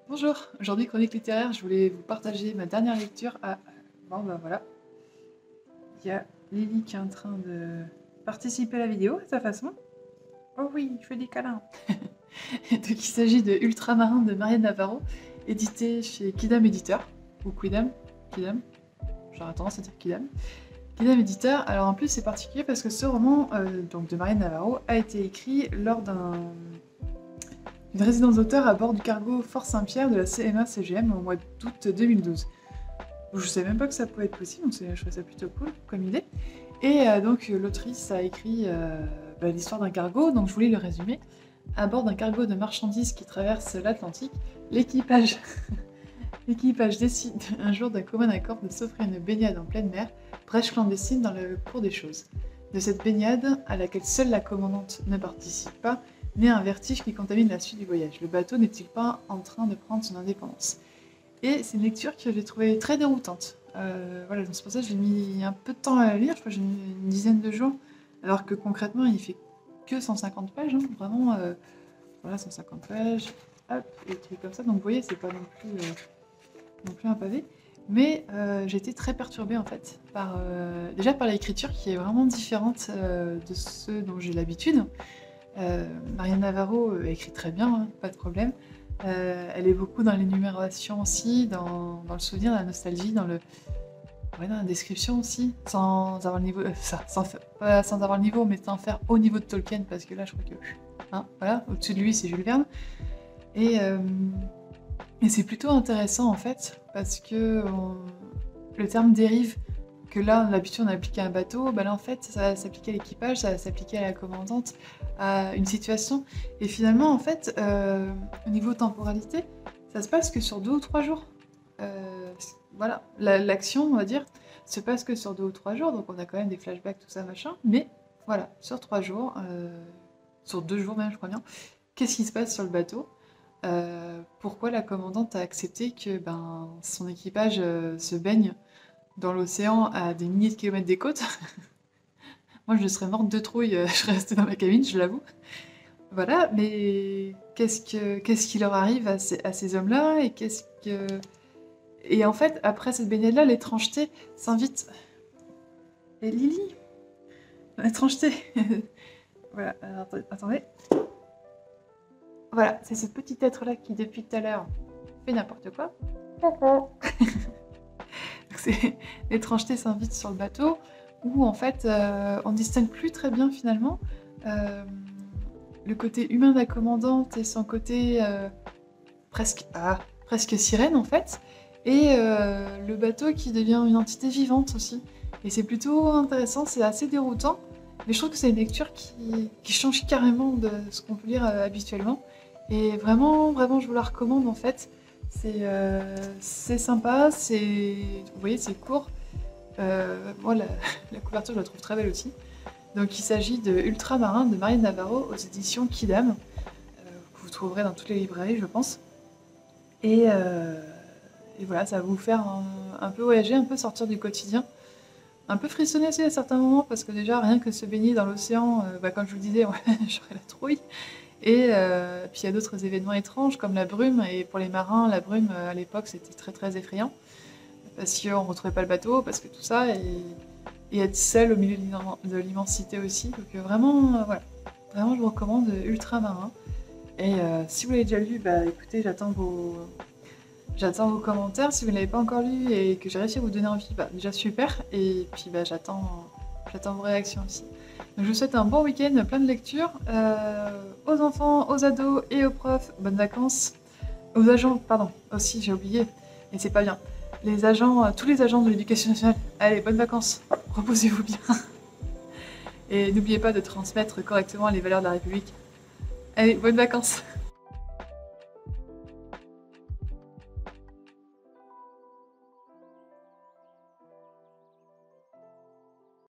Bonjour, aujourd'hui chronique littéraire, je voulais vous partager ma dernière lecture. Bon bah voilà, il y a Lily qui est en train de participer à la vidéo à sa façon. Oh oui, je fais des câlins. Donc il s'agit de Ultramarin de Marianne Navarro, édité chez Kidam Éditeur, ou Kidam, j'aurais tendance à dire Kidam. Kidam Éditeur, alors en plus c'est particulier parce que ce roman donc de Marianne Navarro a été écrit lors d'une résidence d'auteur à bord du cargo Fort Saint-Pierre de la CMA-CGM au mois d'août 2012. Je savais même pas que ça pouvait être possible, donc je trouvais ça plutôt cool comme idée. Et donc l'autrice a écrit l'histoire d'un cargo, donc je voulais le résumer. À bord d'un cargo de marchandises qui traverse l'Atlantique, l'équipage décide un jour d'un commun accord de s'offrir une baignade en pleine mer, brèche clandestine dans le cours des choses. De cette baignade, à laquelle seule la commandante ne participe pas, naît un vertige qui contamine la suite du voyage. Le bateau n'est-il pas en train de prendre son indépendance? Et c'est une lecture que j'ai trouvée très déroutante. Voilà, donc c'est pour ça que j'ai mis un peu de temps à la lire, je crois que j'ai mis une dizaine de jours, alors que concrètement il fait que 150 pages, hein, vraiment, voilà, 150 pages, hop, et des trucs comme ça, donc vous voyez, c'est pas non plus un pavé. Mais j'ai été très perturbée en fait, déjà par l'écriture qui est vraiment différente de ce dont j'ai l'habitude. Marianne Navarro écrit très bien, hein, pas de problème. Elle est beaucoup dans l'énumération aussi, dans le souvenir, dans la nostalgie, dans la description aussi, sans avoir le niveau, pas sans avoir le niveau, mais sans faire au niveau de Tolkien, parce que là je crois que, hein, voilà, au-dessus de lui c'est Jules Verne. Et, c'est plutôt intéressant en fait, parce que le terme dérive, que là, l'habitude on applique à un bateau, bah là en fait ça va s'appliquer à l'équipage, ça va s'appliquer à la commandante, à une situation. Et finalement en fait, au niveau temporalité, ça se passe que sur 2 ou 3 jours. Voilà, l'action on va dire, se passe que sur 2 ou 3 jours, donc on a quand même des flashbacks, tout ça machin, mais voilà, sur 3 jours, sur 2 jours même je crois bien, qu'est-ce qui se passe sur le bateau? Pourquoi la commandante a accepté que son équipage se baigne dans l'océan à des milliers de kilomètres des côtes? Moi, je serais morte de trouille, je serais restée dans ma cabine, je l'avoue. Voilà, mais qu'est-ce qui leur arrive à ces hommes-là et en fait, après cette baignade-là, l'étrangeté s'invite. Et Lily, l'étrangeté. Voilà, alors, attendez. Voilà, c'est ce petit être-là qui, depuis tout à l'heure, fait n'importe quoi. L'étrangeté s'invite sur le bateau, où en fait, on distingue plus très bien finalement le côté humain de la commandante et son côté presque sirène en fait, et le bateau qui devient une entité vivante aussi. Et c'est plutôt intéressant, c'est assez déroutant, mais je trouve que c'est une lecture qui change carrément de ce qu'on peut lire habituellement. Et vraiment, vraiment, je vous la recommande en fait. C'est sympa, vous voyez, c'est court. Moi, la couverture, je la trouve très belle aussi. Donc, il s'agit de Ultramarin de Marianne Navarro aux éditions Kidam, que vous trouverez dans toutes les librairies, je pense. Et voilà, ça va vous faire un peu voyager, un peu sortir du quotidien. Un peu frissonner aussi à certains moments, parce que déjà, rien que se baigner dans l'océan, comme je vous le disais, ouais, j'aurais la trouille. Et puis il y a d'autres événements étranges, comme la brume, et pour les marins, la brume, à l'époque, c'était très très effrayant, parce qu'on ne retrouvait pas le bateau, parce que tout ça, et être seul au milieu de l'immensité aussi. Donc vraiment, voilà. Vraiment, je vous recommande Ultramarin. Et si vous l'avez déjà lu, bah écoutez, j'attends vos commentaires. Si vous ne l'avez pas encore lu et que j'ai réussi à vous donner envie, bah déjà super. Et puis bah j'attends vos réactions aussi. Donc, je vous souhaite un bon week-end, plein de lectures. Aux enfants, aux ados et aux profs, bonnes vacances. Aux agents, pardon, aussi j'ai oublié, et c'est pas bien. Les agents, tous les agents de l'éducation nationale, allez, bonnes vacances, reposez-vous bien. Et n'oubliez pas de transmettre correctement les valeurs de la République. Allez, bonnes vacances.